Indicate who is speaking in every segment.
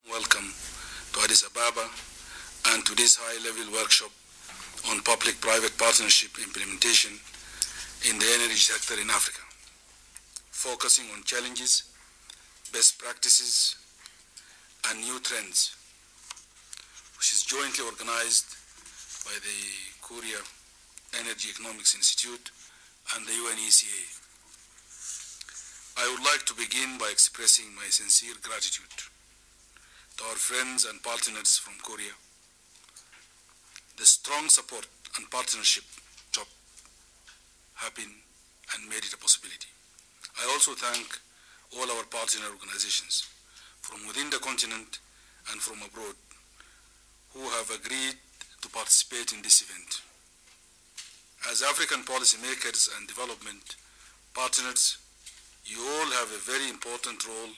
Speaker 1: Welcome to Addis Ababa and to this high-level workshop on public-private partnership implementation in the energy sector in Africa, focusing on challenges, best practices, and new trends, which is jointly organized by the Korea Energy Economics Institute and the UNECA. I would like to begin by expressing my sincere gratitude to our friends and partners from Korea. The strong support and partnership job happened and made it a possibility. I also thank all our partner organizations from within the continent and from abroad who have agreed to participate in this event. As African policymakers and development partners, you all have a very important role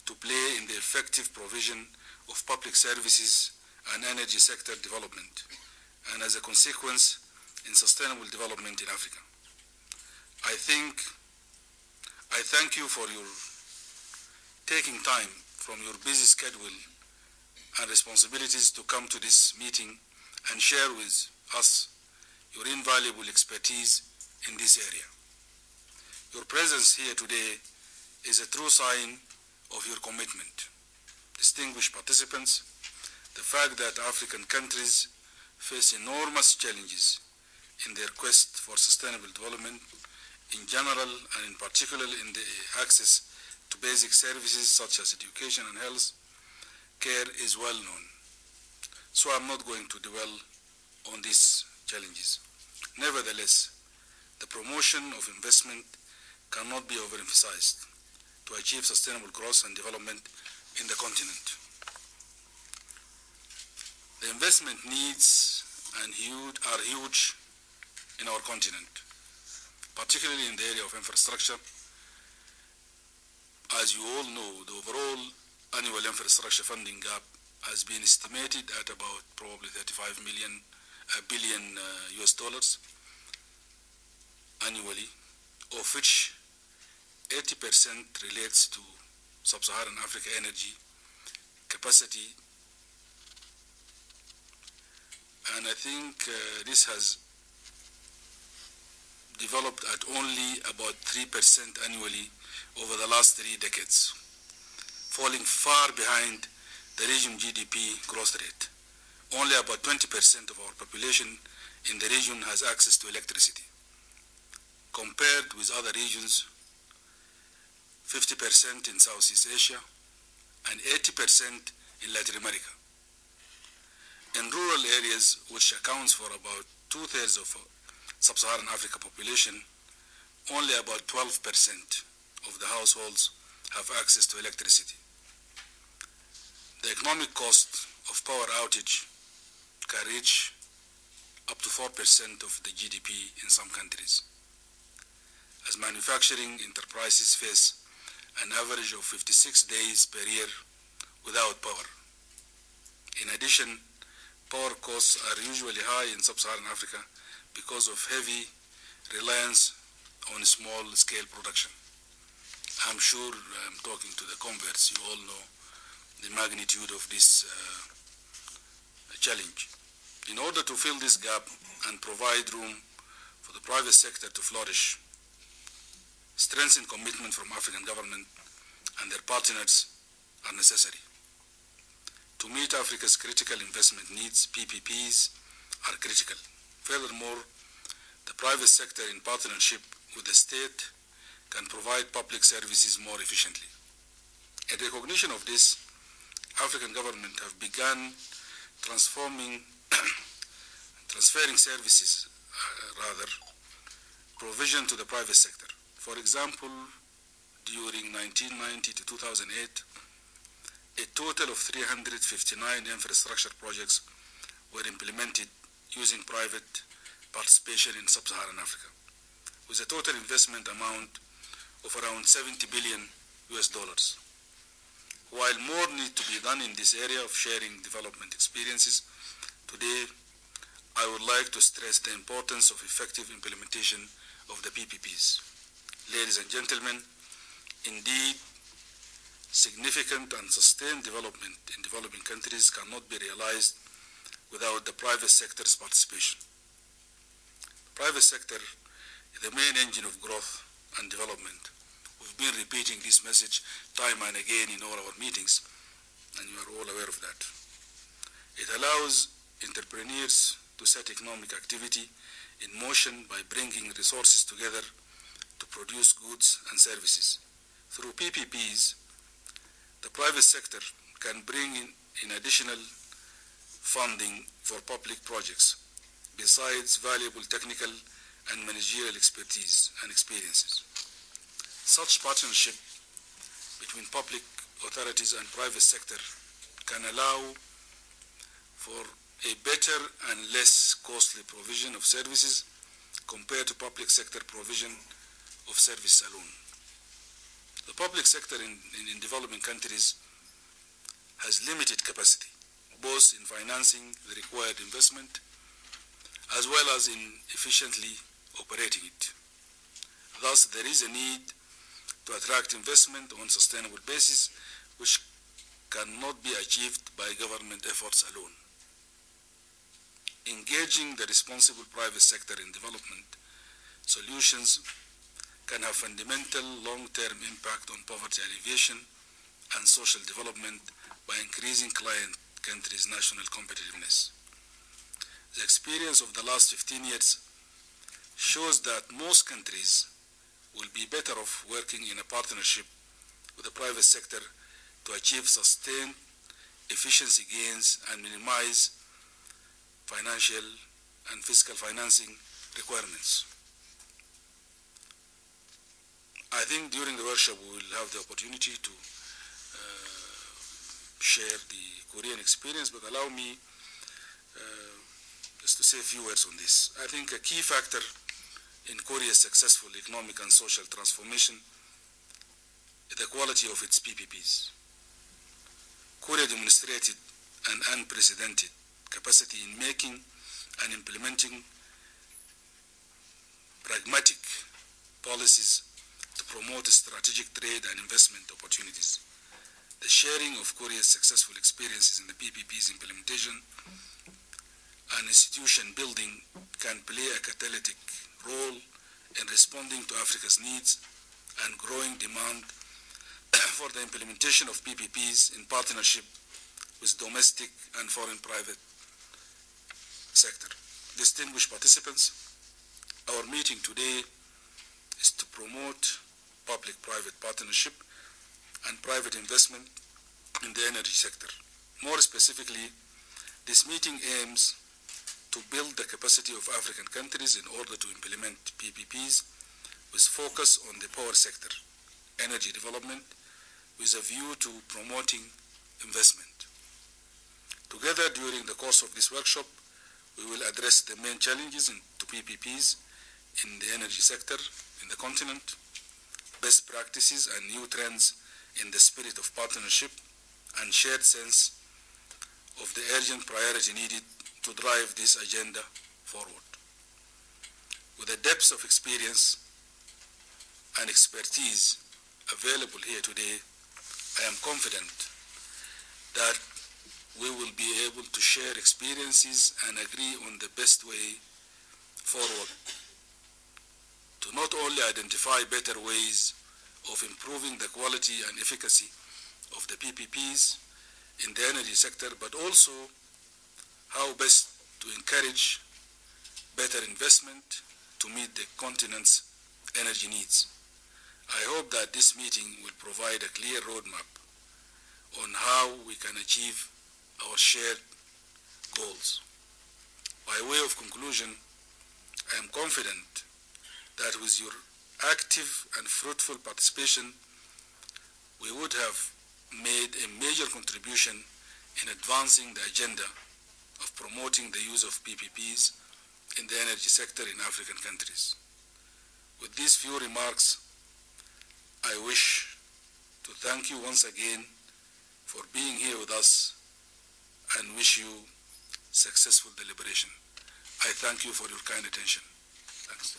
Speaker 1: to play in the effective provision of public services and energy sector development, and as a consequence, in sustainable development in Africa. I thank you for your taking time from your busy schedule and responsibilities to come to this meeting and share with us your invaluable expertise in this area. Your presence here today is a true sign of your commitment. Distinguished participants, the fact that African countries face enormous challenges in their quest for sustainable development in general and in particular in the access to basic services such as education and health care is well known. So I'm not going to dwell on these challenges. Nevertheless, the promotion of investment cannot be overemphasized to achieve sustainable growth and development in the continent. The investment needs are huge in our continent, particularly in the area of infrastructure. As you all know, the overall annual infrastructure funding gap has been estimated at about probably 35 billion US dollars annually, of which 80% relates to Sub-Saharan Africa energy capacity, and I think this has developed at only about 3% annually over the last 3 decades, falling far behind the region GDP growth rate. Only about 20% of our population in the region has access to electricity, compared with other regions, 50% in Southeast Asia and 80% in Latin America. In rural areas, which accounts for about 2/3 of Sub-Saharan Africa population, only about 12% of the households have access to electricity. The economic cost of power outage can reach up to 4% of the GDP in some countries, as manufacturing enterprises face an average of 56 days per year without power. In addition, power costs are usually high in Sub-Saharan Africa because of heavy reliance on small-scale production. I'm sure I'm talking to the converts. You all know the magnitude of this challenge. In order to fill this gap and provide room for the private sector to flourish, strengthened commitment from African government and their partners are necessary. To meet Africa's critical investment needs, PPPs are critical. Furthermore, the private sector in partnership with the state can provide public services more efficiently. In recognition of this, African governments have begun transferring services, provision to the private sector. For example, during 1990 to 2008, a total of 359 infrastructure projects were implemented using private participation in Sub-Saharan Africa, with a total investment amount of around 70 billion US dollars. While more needs to be done in this area of sharing development experiences, today I would like to stress the importance of effective implementation of the PPPs. Ladies and gentlemen, indeed, significant and sustained development in developing countries cannot be realized without the private sector's participation. The private sector is the main engine of growth and development. We've been repeating this message time and again in all our meetings, and you are all aware of that. It allows entrepreneurs to set economic activity in motion by bringing resources together to produce goods and services. Through PPPs, the private sector can bring in additional funding for public projects, besides valuable technical and managerial expertise and experiences. Such partnership between public authorities and private sector can allow for a better and less costly provision of services compared to public sector provision of service alone. The public sector in developing countries has limited capacity, both in financing the required investment as well as in efficiently operating it. Thus, there is a need to attract investment on a sustainable basis, which cannot be achieved by government efforts alone. Engaging the responsible private sector in development solutions can have fundamental long-term impact on poverty alleviation and social development by increasing client countries' national competitiveness. The experience of the last 15 years shows that most countries will be better off working in a partnership with the private sector to achieve sustained efficiency gains and minimize financial and fiscal financing requirements. I think during the workshop we will have the opportunity to share the Korean experience, but allow me just to say a few words on this. I think a key factor in Korea's successful economic and social transformation is the quality of its PPPs. Korea demonstrated an unprecedented capacity in making and implementing pragmatic policies to promote strategic trade and investment opportunities. The sharing of Korea's successful experiences in the PPP's implementation and institution building can play a catalytic role in responding to Africa's needs and growing demand for the implementation of PPPs in partnership with domestic and foreign private sector. Distinguished participants, our meeting today is to promote public-private partnership and private investment in the energy sector. More specifically, this meeting aims to build the capacity of African countries in order to implement PPPs with focus on the power sector, energy development, with a view to promoting investment. Together, during the course of this workshop, we will address the main challenges to PPPs in the energy sector in the continent, best practices and new trends in the spirit of partnership and shared sense of the urgent priority needed to drive this agenda forward. With the depth of experience and expertise available here today, I am confident that we will be able to share experiences and agree on the best way forward to not only identify better ways of improving the quality and efficacy of the PPPs in the energy sector, but also how best to encourage better investment to meet the continent's energy needs. I hope that this meeting will provide a clear roadmap on how we can achieve our shared goals. By way of conclusion, I am confident that with your active and fruitful participation, we would have made a major contribution in advancing the agenda of promoting the use of PPPs in the energy sector in African countries. With these few remarks, I wish to thank you once again for being here with us and wish you successful deliberation. I thank you for your kind attention. Thanks.